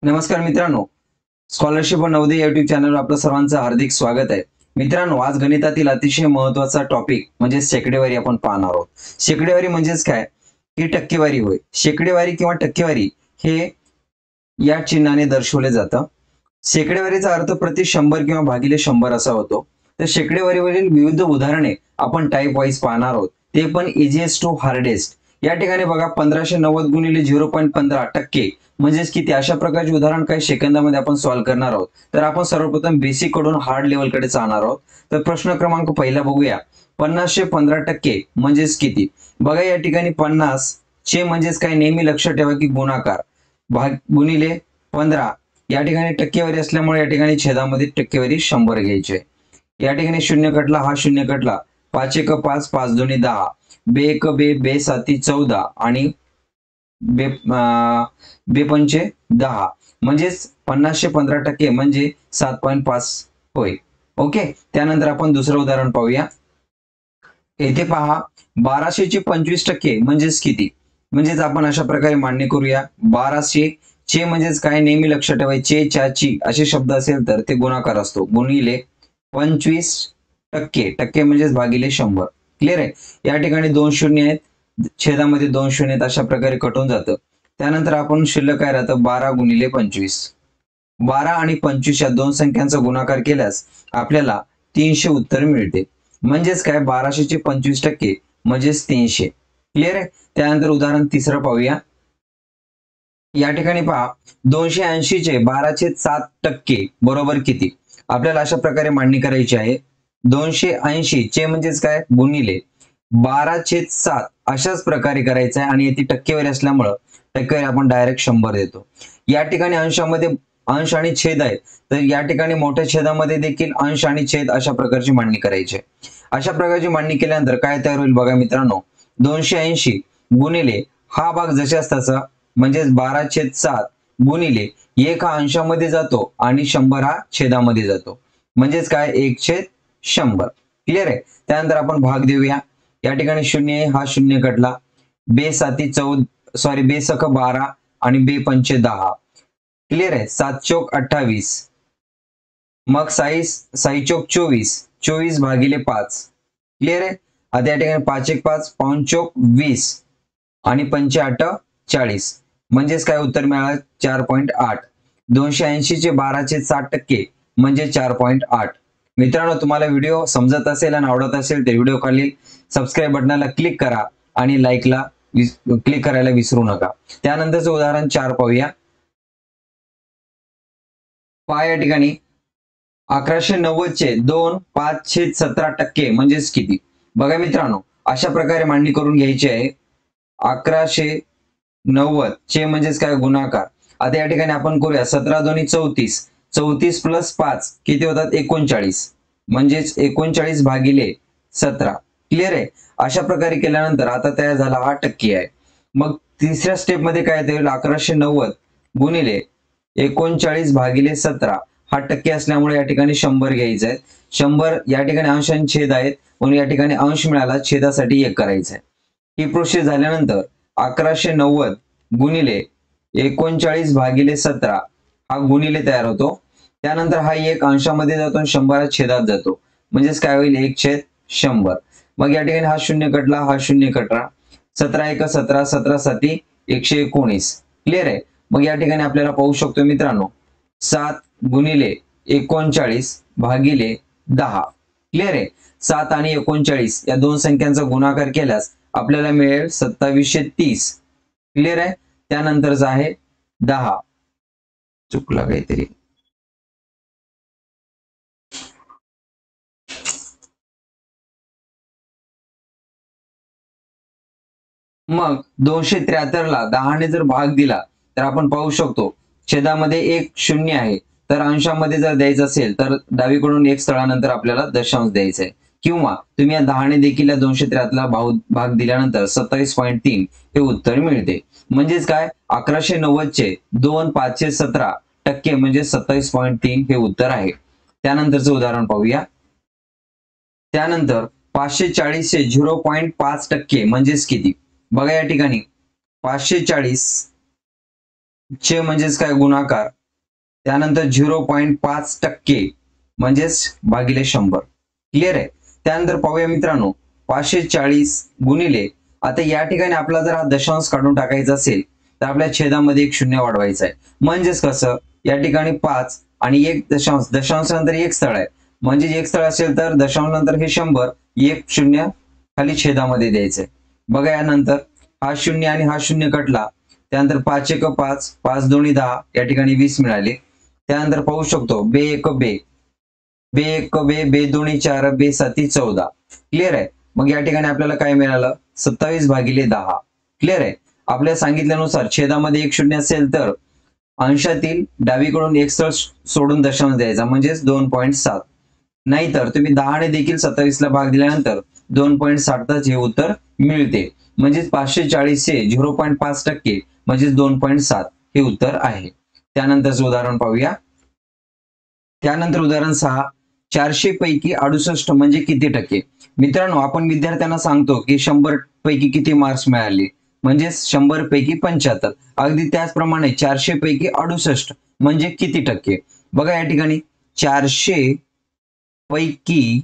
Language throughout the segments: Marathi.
नमस्कार मित्रांनो, स्कॉलरशिप व नवोदय युट्यूब चॅनलवर आपलं सर्वांचं हार्दिक स्वागत आहे. मित्रांनो, आज गणितातील अतिशय महत्त्वाचा टॉपिक म्हणजे शेकडेवारी आपण पाहणार आहोत. शेकडेवारी म्हणजेच काय? ही टक्केवारी होय. शेकडेवारी किंवा टक्केवारी हे या चिन्हाने दर्शवले जातं. शेकडेवारीचा अर्थ प्रति 100 किंवा भागिले 100 असा होतो. तर शेकडेवारीवरील विविध उदाहरणे आपण टाईप वाईज पाहणार आहोत. ते पण इझिएस्ट टू हार्डेस्ट. या ठिकाणी बघा 1590 गुणिले 0.15% म्हणजेच किती, अशा प्रकारचे उदाहरण काही सेकंदामध्ये आपण सॉल्व्ह करणार आहोत. तर आपण सर्वप्रथम बेसिक कडून हार्ड लेवलकडे जाणार आहोत. तर प्रश्न क्रमांक पहिला बघूया. 50/15% म्हणजेच किती? बघा या ठिकाणी 50 चे म्हणजेच काय, नेहमी लक्षात ठेवा की गुणाकार भाग गुणिले 15 या ठिकाणी टक्केवारी असल्यामुळे या ठिकाणी छेदामध्ये टक्केवारी 100 घ्यायची आहे. या ठिकाणी शून्य कटला, हा शून्य कटला, 5 1 5 5 2 10, बे 1 बे, बे 7 14 आणि बे पंचे 10 म्हणजेच 50/15% म्हणजे 7.5 होय. ओके, त्यानंतर आपण दुसरं उदाहरण पाहूया. येथे पहा 1200 25% म्हणजेच किती? म्हणजेच आपण अशा प्रकारे मांडणी करूया. 1200 चे म्हणजेच काय, नेहमी लक्षात ठेवायचे ची असे शब्द असेल तर ते गुणाकार असतो, गुणिले 25%, टक्के म्हणजेच भागिले 100. क्लिअर आहे? या ठिकाणी 2 शून्य आहेत, छेदामध्ये 2 शून्य आहेत, अशा प्रकारे कटून जातं. त्यानंतर आपण शिल्लक काय राहतं, 12 गुणिले 25. 12 आणि 25 या दोन संख्यांचा गुणाकार केल्यास आपल्याला 300 उत्तर मिळते. म्हणजेच काय, 1200 चे 25% म्हणजेच 300. क्लिअर आहे? त्यानंतर उदाहरण तिसरं पाहूया. या ठिकाणी पहा 280 चे 12/7% बरोबर किती? आपल्याला अशा प्रकारे मांडणी करायची आहे. 280 चे म्हणजेच काय, गुणिले 12/7 अशाच प्रकारे करायचं आहे आणि याची टक्केवारी असल्यामुळं टक्केवारी आपण डायरेक्ट 100 देतो. या ठिकाणी अंशामध्ये अंश आणि छेद आहे, तर या ठिकाणी मोठ्या छेदामध्ये देखील अंश आणि छेद अशा प्रकारची मांडणी करायची. अशा प्रकारची मांडणी केल्यानंतर काय तयार होईल बघा मित्रांनो, 280 गुणिले हा भाग जशाच तसा म्हणजेच 12/7 गुणिले 1 हा अंशामध्ये जातो आणि 100 हा छेदामध्ये जातो, म्हणजेच काय, 1/100. क्लिअर आहे? त्यानंतर आपण भाग देऊया. या ठिकाणी शून्य आहे, हा शून्य कटला, बे 7 14 बे सख 12 आणि बे पंचे 10. क्लिअर आहे? 7 चौक 28, मग 6 चौक 24, 24 भागिले 5. क्लिअर आहे? आता या ठिकाणी 5 1 5, पाऊण चौक 20 आणि पंचे 8 40, म्हणजेच काय उत्तर मिळालं, 4.8. 280 चे 12/7% म्हणजे 4.8. मित्रांनो, तुम्हाला व्हिडिओ समजत असेल आणि आवडत असेल तर व्हिडिओ खाली सबस्क्राईब बटनाला क्लिक करा आणि लाईकला क्लिक करायला विसरू नका. त्यानंतरचं उदाहरण 4 पाहूया. पहा या ठिकाणी 1190 चे 2/5/17% म्हणजेच किती? बघा मित्रांनो, अशा प्रकारे मांडणी करून घ्यायची आहे. 1190 चे म्हणजेच काय, गुणाकार. आता या ठिकाणी आपण करूया 17 दोन्ही 34, 34 प्लस 5 किती होतात, 39, म्हणजेच 39 भागिले 17. क्लिअर आहे? अशा प्रकारे केल्यानंतर आता तयार झाला हा टक्के आहे. मग तिसऱ्या स्टेप मध्ये काय येईल, 1190 गुणिले 39 भागिले 17 हा टक्के असल्यामुळे या ठिकाणी 100 घ्यायचं आहे. 100 या ठिकाणी अंश आणि छेद आहेत म्हणून या ठिकाणी अंश मिळाला, छेदासाठी 1 करायचं आहे. ही प्रोसेस झाल्यानंतर 1190 गुणिले 39 भागिले 17 हा गुणिले तयार होतो. त्यानंतर हा 1 अंशामध्ये जातो आणि 100 छेदात जातो, म्हणजेच काय होईल, 1/100. मग या ठिकाणी हा शून्य कटला, हा शून्य कटला, 17 1 17, 17 7 119. क्लिअर आहे? मग या ठिकाणी आपल्याला पाहू शकतो मित्रांनो, 7 गुणिले 39 भागिले 10. क्लिअर आहे? 7 आणि 39 या दोन संख्यांचा गुणाकार केल्यास आपल्याला मिळेल 2730. क्लिअर आहे? त्यानंतरच आहे 10. चुकला काहीतरी. मग 273 ला 10 ने जर भाग दिला तर आपण पाहू शकतो छेदामध्ये 1 शून्य आहे, तर अंशामध्ये जर द्यायचं असेल तर डावीकडून 1 स्थळानंतर आपल्याला दशांश द्यायचा आहे. किंवा तुम्ही या 10 ने देखील या 273 ला भाग दिल्यानंतर 27.3 हे उत्तर मिळते. म्हणजेच काय, 1190 चे 2/5/17% म्हणजे 27.3 हे उत्तर आहे. त्यानंतरचं उदाहरण पाहूया. त्यानंतर 540 चे 0.5% म्हणजेच किती? बघा या ठिकाणी 540 चे म्हणजेच काय गुणाकार, त्यानंतर 0.5% म्हणजेच भागिले 100. क्लिअर आहे. त्यानंतर पाहूया मित्रांनो 540 गुणिले, आता या ठिकाणी आपला जर हा दशांश काढून टाकायचा असेल तर आपल्या छेदामध्ये एक शून्य वाढवायचा आहे. म्हणजेच कसं, या ठिकाणी 5 आणि एक दशांश, दशांश नंतर एक स्थळ आहे, म्हणजे एक स्थळ असेल तर दशांश नंतर हे 100, एक शून्य खाली छेदामध्ये द्यायचंय. बघा यानंतर हा शून्य आणि हा शून्य कटला, त्यानंतर 5 एक 5, 5 दोन्ही 10, या ठिकाणी 20 मिळाले. त्यानंतर पाहू शकतो बे एक बे, बे एक बे, बे दोन्ही 4, बे साती 14. क्लिअर आहे. मग या ठिकाणी आपल्याला काय मिळालं, 27 भागिले 10. क्लिअर आहे. आपल्याला सांगितल्यानुसार छेदामध्ये एक शून्य असेल तर अंशातील डावीकडून एक स्थळ सोडून दशांश द्यायचा, म्हणजेच 2.7. नाहीतर तुम्ही 10 ने देखील 27 ला भाग दिल्यानंतर 2.7च हे उत्तर मिळते. म्हणजेच 540 चे 0.5% म्हणजेच 2.7 हे उत्तर आहे. त्यानंतरचं उदाहरण पाहूया. त्यानंतर उदाहरण 6, 400 पैकी 68 म्हणजे किती टक्के? मित्रांनो, आपण विद्यार्थ्यांना सांगतो की 100 पैकी किती मार्क्स मिळाले, म्हणजेच 100 पैकी 75. अगदी त्याचप्रमाणे 400 पैकी 68 म्हणजे किती टक्के? बघा या ठिकाणी 400 पैकी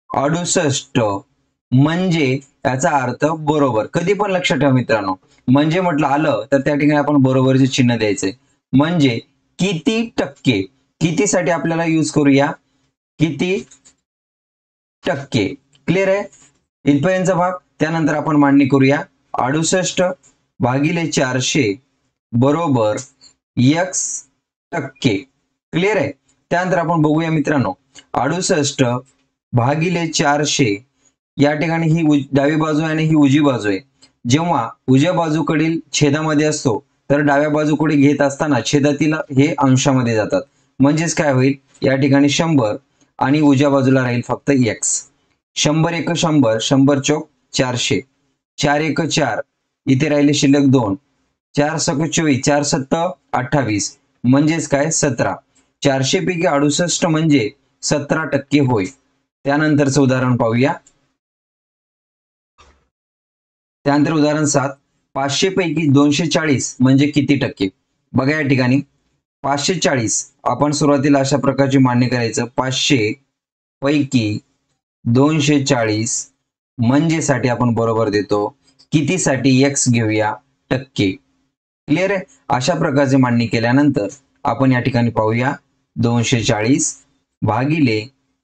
68 म्हणजे याचा अर्थ बरोबर. कधी पण लक्षात ठेवा मित्रांनो, म्हणजे म्हटलं आलं तर त्या ठिकाणी आपण बरोबरचे चिन्ह द्यायचे. म्हणजे किती टक्के, कितीसाठी आपल्याला यूज करूया, किती टक्के. क्लिअर आहे. इथपर्यंतचा भाग. त्यानंतर आपण मांडणी करूया. 68 भागिले 400 बरोबर x टक्के. क्लिअर आहे. त्यानंतर आपण बघूया मित्रांनो, 68 भागिले 400, या ठिकाणी ही डावी बाजू आहे आणि ही उजवी बाजू आहे. जेव्हा उजव्या बाजूकडील छेदामध्ये असतो तर डाव्या बाजूकडे घेत असताना छेदातील हे अंशामध्ये जातात. म्हणजेच काय होईल, या ठिकाणी 100 आणि उजव्या बाजूला राहील फक्त x. 100 एक 100, 100 चौक 400, 4 एक 4, इथे राहिले शिल्लक 2, 4 सक 24, 4 सत्त 28, म्हणजेच काय 17. 400 पैकी 68 म्हणजे 17% होय. त्यानंतरचं उदाहरण पाहूया. त्यानंतर उदाहरण 7, 500 पैकी 240 म्हणजे किती टक्के? बघा या ठिकाणी 540 आपण सुरुवातीला अशा प्रकारची मांडणी करायचं. 500 पैकी 240 म्हणजे साठी आपण बरोबर देतो. कितीसाठी x घेऊया, टक्के. क्लिअर आहे. अशा प्रकारची मांडणी केल्यानंतर आपण या ठिकाणी पाहूया 240 भागिले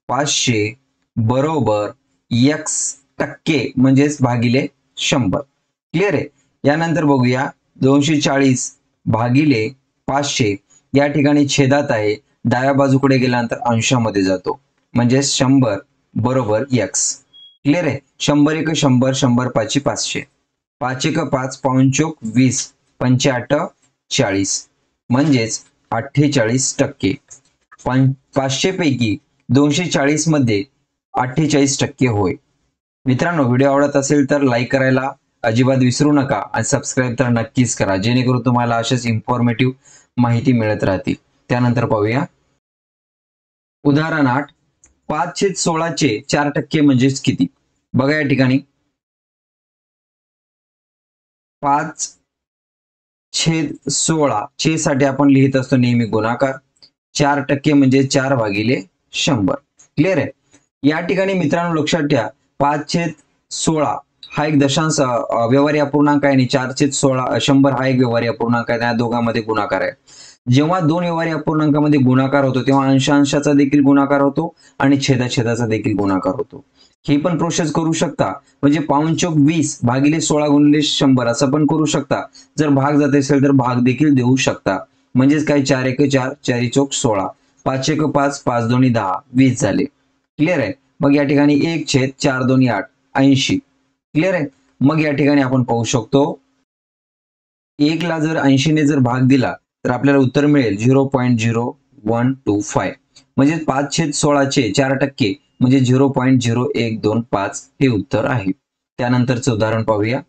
500 बरोबर x टक्के म्हणजेच भागिले 100. क्लिअर आहे. यानंतर बघूया 240 भागिले 500, या ठिकाणी छेदात आहे, डाव्या बाजूकडे गेल्यानंतर अंशामध्ये जातो, म्हणजेच 100 बरोबर x. क्लिअर आहे. 100 एक 100, 100 पाची 500, 5 एक 5, 5 चौक 20, 5 40 म्हणजेच 48%. 500 पैकी 240 मध्ये 48% होय. मित्रांनो, व्हिडिओ आवडत असेल तर लाईक करायला अजिबात विसरू नका आणि सबस्क्राईब तर नक्कीच करा, जेणेकरून तुम्हाला अशाच इन्फॉर्मेटिव्ह माहिती मिळत राहतील. त्यानंतर पाहूया उदाहरण 8, 5/16 चे 4% म्हणजेच किती? बघा या ठिकाणी 5/16 चे साठी आपण लिहित असतो नेहमी गुणाकार. 4% म्हणजे 4 भागिले 100. क्लिअर आहे. या ठिकाणी मित्रांनो लक्षात ठेवा, 5/16 हा एक दशांश व्यवहारी अपूर्णांक आहे आणि 4/16 100 हा एक व्यवहारी अपूर्णांक आहे. त्या दोघांमध्ये गुणाकार आहे. जेव्हा दोन व्यवहारी अपूर्णांकामध्ये गुणाकार होतो तेव्हा अंशांशाचा देखील गुणाकार होतो आणि छेदाछेदाचा देखील गुणाकार होतो. ही पण प्रोसेस करू शकता, म्हणजे 5 चौक 20 भागिले 16 गुणिले 100 असं पण करू शकता. जर भाग जात असेल तर भाग देखील देऊ शकता. म्हणजेच काय 4 एक 4, 4 चौक 16, 5 एक 5, 5 दोन्ही 10, 20 झाले. क्लिअर आहे. मग या ठिकाणी 1/4 दोन्ही 8, 80. क्लिअर आहे. मग या ठिकाणी आपण पाहू शकतो 1 ला जर 80 ने जर भाग दिला तर आपल्याला उत्तर मिळेल 0.0125. म्हणजे 5/16 चे 4% म्हणजे 0.0125 हे उत्तर आहे. त्यानंतरचं उदाहरण पाहूया.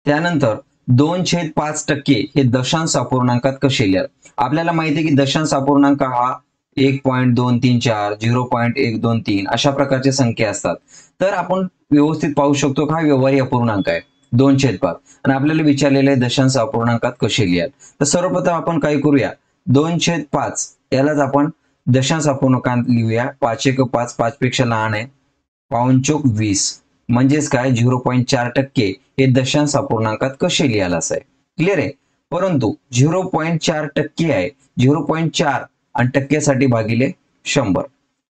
त्यानंतर 2/5% हे दशांश अपूर्णांकात कसे लिहाल? आपल्याला माहिती आहे की दशांश अपूर्णांक हा 1.234, 0.123 अशा प्रकारच्या संख्या असतात. तर आपण व्यवस्थित पाहू शकतो का हा व्यवहारी अपूर्णांक आहे. 2/5 आणि आपल्याला विचारलेले आहे दशांश अपूर्णांकात कसे लिहाल. तर सर्वप्रथम आपण काय करूया, 2/5 यालाच आपण दशांश अपूर्णांकात लिहूया. 5 5 पेक्षा लहान आहे, 5 म्हणजेच काय 0.4% हे दशांश अपूर्णांकात कसे लिहाल असं आहे. क्लिअर आहे. परंतु 0.4% आहे, 0.4 आणि टक्क्यासाठी भागिले 100.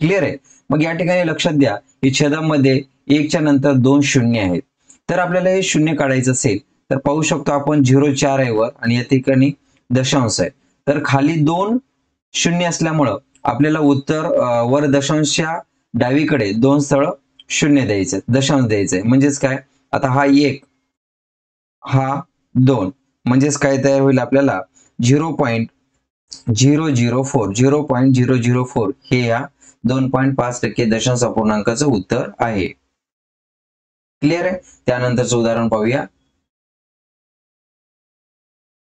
क्लिअर आहे. मग या ठिकाणी लक्षात द्या की छेदामध्ये 1च्या नंतर 2 शून्य आहेत. तर आपल्याला हे शून्य काढायचं असेल तर पाहू शकतो आपण 0.4 आहे वर आणि या ठिकाणी दशांश आहे. तर खाली 2 शून्य असल्यामुळं आपल्याला उत्तर वर दशांशच्या डावीकडे 2 स्थळ शून्य द्यायचे, दशांश द्यायचे. म्हणजेच काय, आता हा 1 हा 2 म्हणजेच काय तयार होईल आपल्याला 0.004 हे या 2.5% दशांश अपूर्णांकाचं उत्तर आहे. क्लिअर आहे. त्यानंतरचं उदाहरण पाहूया.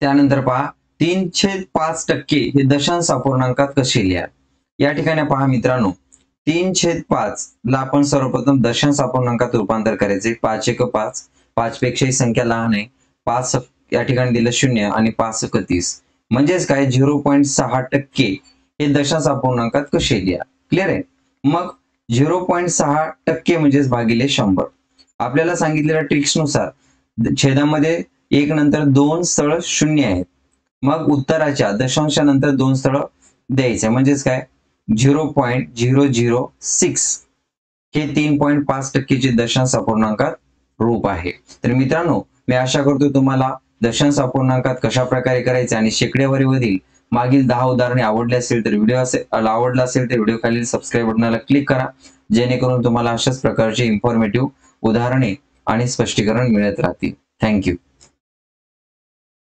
त्यानंतर पहा 3/5% हे दशांश अपूर्णांकात कसे लिहा. या ठिकाणी पहा मित्रांनो, 3/5 ला आपण सर्वप्रथम दशांश अपूर्णांकात रूपांतर करायचे. 5 5 पेक्षाही संख्या लहान आहे, 5 या ठिकाणी दिलं 0 आणि 5 30 म्हणजेच काय 0.6% हे दशांश अपूर्णांकात कसे लिहा. क्लिअर आहे. मग 0.6% म्हणजेच भागिले 100. आपल्याला सांगितलेल्या ट्रिक्सनुसार छेदामध्ये 1 नंतर 2 स्थळ शून्य आहेत. मग उत्तराच्या दशांशानंतर 2 स्थळ द्यायचे. म्हणजेच काय 0.006 हे 3.5% चे दशांश अपूर्णांकात रूप आहे. तर मित्रांनो, मी आशा करतो तुम्हाला दशांश अपूर्णांकात कशा प्रकारे करायचे आणि शेकड्यावरील मागील 10 उदाहरणे आवडले असेल तर आवडला असेल तर व्हिडिओ खालील सबस्क्राईब बटनाला क्लिक करा, जेणेकरून तुम्हाला अशाच प्रकारचे इन्फॉर्मेटिव्ह उदाहरणे आणि स्पष्टीकरण मिळत राहतील. थँक्यू.